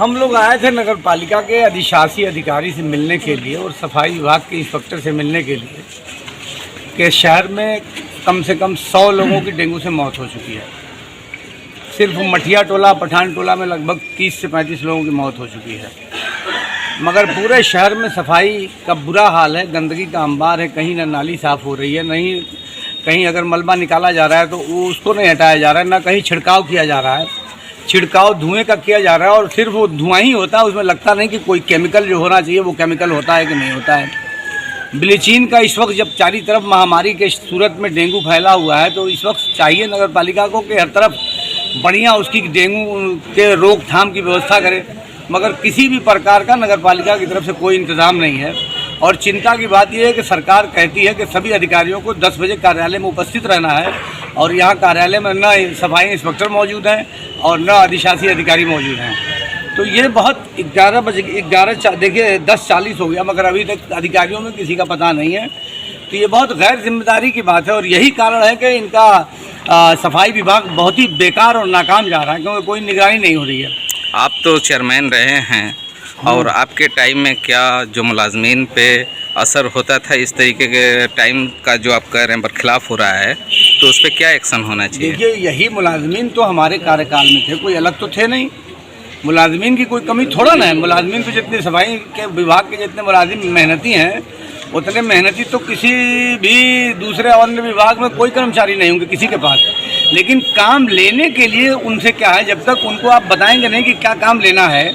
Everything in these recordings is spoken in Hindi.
हम लोग आए थे नगर पालिका के अधिशासी अधिकारी से मिलने के लिए और सफाई विभाग के इंस्पेक्टर से मिलने के लिए कि शहर में कम से कम 100 लोगों की डेंगू से मौत हो चुकी है। सिर्फ मठिया टोला पठान टोला में लगभग 30 से 35 लोगों की मौत हो चुकी है। मगर पूरे शहर में सफाई का बुरा हाल है, गंदगी का अंबार है। कहीं ना नाली साफ़ हो रही है, नहीं कहीं अगर मलबा निकाला जा रहा है तो वो उसको नहीं हटाया जा रहा है, ना कहीं छिड़काव किया जा रहा है। छिड़काव धुएं का किया जा रहा है और सिर्फ वो धुआं ही होता है, उसमें लगता नहीं कि कोई केमिकल जो होना चाहिए वो केमिकल होता है कि नहीं होता है। ब्लीचिंग का इस वक्त जब चारी तरफ महामारी के सूरत में डेंगू फैला हुआ है तो इस वक्त चाहिए नगर पालिका को कि हर तरफ बढ़िया उसकी डेंगू के रोकथाम की व्यवस्था करे, मगर किसी भी प्रकार का नगर पालिका की तरफ से कोई इंतज़ाम नहीं है। और चिंता की बात यह है कि सरकार कहती है कि सभी अधिकारियों को 10 बजे कार्यालय में उपस्थित रहना है और यहाँ कार्यालय में न सफाई इंस्पेक्टर मौजूद हैं और न अधिशासी अधिकारी मौजूद हैं। तो ये बहुत 11 बजे देखिए 10:40 हो गया मगर अभी तक अधिकारियों में किसी का पता नहीं है। तो ये बहुत गैर जिम्मेदारी की बात है और यही कारण है कि इनका सफाई विभाग बहुत ही बेकार और नाकाम जा रहा है, क्योंकि कोई निगरानी नहीं हो रही है। आप तो चेयरमैन रहे हैं और आपके टाइम में क्या जो मुलाजमीन पे असर होता था, इस तरीके के टाइम का जो आप कह रहे हैं बरखिलाफ हो रहा है, तो उस पर क्या एक्शन होना चाहिए? देखिए यही मुलाजमीन तो हमारे कार्यकाल में थे, कोई अलग तो थे नहीं। मुलाजमीन की कोई कमी थोड़ा ना है। मुलाजमीन तो जितने सफाई के विभाग के जितने मुलाजिम मेहनती हैं उतने मेहनती तो किसी भी दूसरे अन्य विभाग में कोई कर्मचारी नहीं होंगे किसी के पास। लेकिन काम लेने के लिए उनसे क्या है, जब तक उनको आप बताएंगे नहीं कि क्या काम लेना है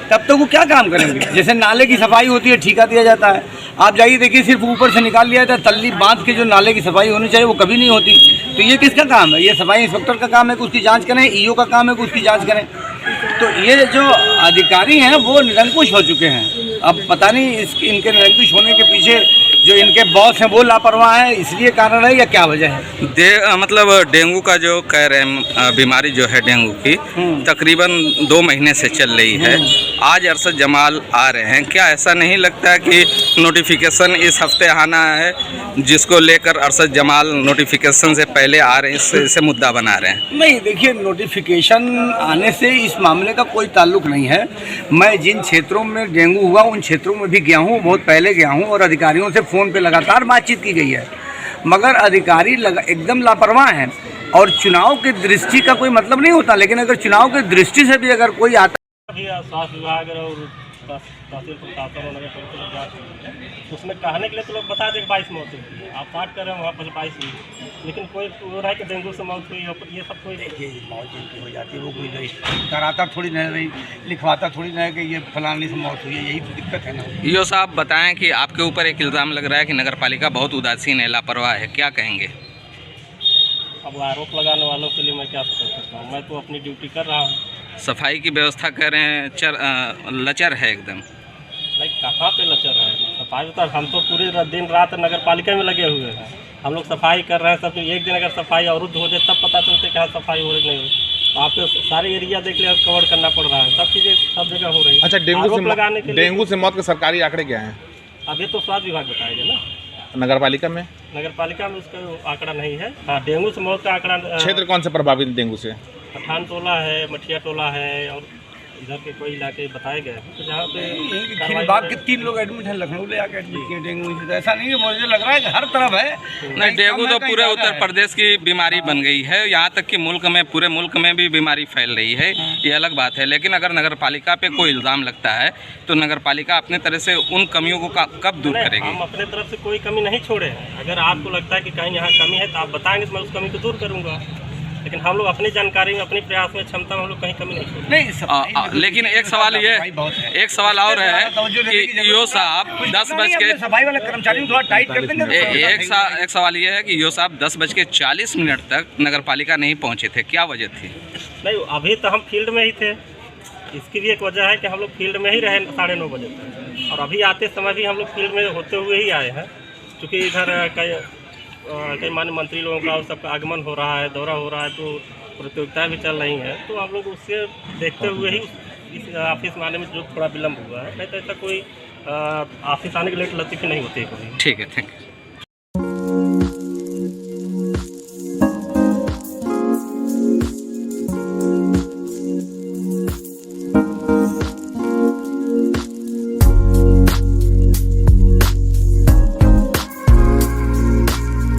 तब तक वो क्या काम करेंगे। जैसे नाले की सफाई होती है, ठेका दिया जाता है, आप जाइए देखिए सिर्फ ऊपर से निकाल लिया जाता है, तल्ली बांध के जो नाले की सफाई होनी चाहिए वो कभी नहीं होती। तो ये किसका काम है? ये सफाई इंस्पेक्टर का काम है कि उसकी जांच करें, ईओ का काम है कि उसकी जांच करें। तो ये जो अधिकारी हैं वो निरंकुश हो चुके हैं। अब पता नहीं इनके निरंकुश होने के पीछे जो इनके बॉस हैं वो लापरवाह है, इसलिए कारण है या क्या वजह है? मतलब डेंगू का जो कह रहे हैं बीमारी जो है डेंगू की तकरीबन 2 महीने से चल रही है। आज अरशद जमाल आ रहे हैं, क्या ऐसा नहीं लगता कि नोटिफिकेशन इस हफ्ते आना है जिसको लेकर अरशद जमाल नोटिफिकेशन से पहले आ रहे हैं, इसे मुद्दा बना रहे हैं? नहीं, देखिए नोटिफिकेशन आने से इस मामले का कोई ताल्लुक नहीं है। मैं जिन क्षेत्रों में डेंगू हुआ उन क्षेत्रों में भी गया हूँ, बहुत पहले गया हूँ और अधिकारियों से फ़ोन पे लगातार बातचीत की गई है, मगर अधिकारी एकदम लापरवाह हैं। और चुनाव की दृष्टि का कोई मतलब नहीं होता, लेकिन अगर चुनाव की दृष्टि से भी अगर कोई आता स्वास्थ्य विभाग और तहसील प्रशासन और नगर परिषद जांच उसमें कहने के लिए तो लोग बता दें 22 मौत हुई, आप 60 कर रहे हैं वहाँ पर 22 हुई, लेकिन कोई हो रहा है कि डेंगू से मौत हुई, ये सब कोई मौत जिनकी हो जाती है वो कोई कराता थोड़ी नहीं रही, लिखवाता थोड़ी नहीं कि ये फलानी से मौत हुई है, यही तो दिक्कत है ना। ईओ साहब बताएं कि आपके ऊपर एक इल्ज़ाम लग रहा है कि नगर पालिका बहुत उदासीन है, लापरवाह है, क्या कहेंगे? अब आरोप लगाने वालों के लिए मैं क्या कर सकता हूँ? मैं तो अपनी ड्यूटी कर रहा हूँ। सफाई की व्यवस्था कर रहे हैं, लचर है एकदम। नहीं, कहाँ पे लचर है? सफाई तो हम तो पूरे दिन रात नगर पालिका में लगे हुए हैं, हम लोग सफाई कर रहे हैं। सब एक दिन अगर सफाई अवरुद्ध हो जाए तब पता चलते कहाँ सफाई हो रही नहीं हो रही। तो आपको सारे एरिया देख लिया, कवर करना पड़ रहा है, सब चीज़ें सब जगह हो रही है। अच्छा, डेंगू से मौत के सरकारी आंकड़े क्या हैं? अब ये तो स्वास्थ्य विभाग बताएगा ना। नगर पालिका में उसका आंकड़ा नहीं है। हाँ, डेंगू से मौत का आंकड़ा। क्षेत्र कौन से प्रभावित डेंगू से? पठान टोला है, मठिया टोला है और इधर के कोई इलाके बताए गए हैं तो जहाँ पे खिलबाग के 3 लोग एडमिट हैं, लखनऊ ले आके एडमिट किए डेंगू से। तो ऐसा नहीं है, मुझे लग रहा है कि हर तरफ है। नहीं, डेंगू तो पूरे उत्तर प्रदेश की बीमारी बन गई है, यहाँ तक कि मुल्क में पूरे मुल्क में भी बीमारी फैल रही है, ये अलग बात है। लेकिन अगर नगर पालिका पे कोई इल्ज़ाम लगता है तो नगर पालिका अपने तरह से उन कमियों को कब दूर करेगी? हम अपने तरफ से कोई कमी नहीं छोड़े हैं। अगर आपको लगता है कि कहीं यहाँ कमी है तो आप बताएंगे तो मैं उस कमी को दूर करूँगा, लेकिन हम लोग अपनी जानकारी में, अपनी प्रयास में, क्षमता में हम लोग कहीं कमी नहीं छोड़ते। नहीं, लेकिन एक सवाल और है कि ईओ साहब 10 बज के सफाई वाले कर्मचारियों थोड़ा टाइट कर देंगे। एक सवाल ये है कि ईओ साहब 10:40 तक नगर पालिका नहीं पहुंचे थे, क्या वजह थी? नहीं, अभी तो हम फील्ड में ही थे। इसकी भी एक वजह है कि हम लोग फील्ड में ही रहे 9:30 बजे तक, और अभी आते समय भी हम लोग फील्ड में होते हुए ही आए हैं, क्योंकि इधर कई मान्य मंत्री लोगों का और सबका आगमन हो रहा है, दौरा हो रहा है, तो प्रतियोगिताएं भी चल रही हैं। तो हम लोग उससे देखते हुए ही इस ऑफिस में आने में जो थोड़ा विलम्ब हुआ है, नहीं तो ऐसा कोई ऑफिस आने के लिए लतीफ़ी नहीं होती है कभी। ठीक है, थैंक यू।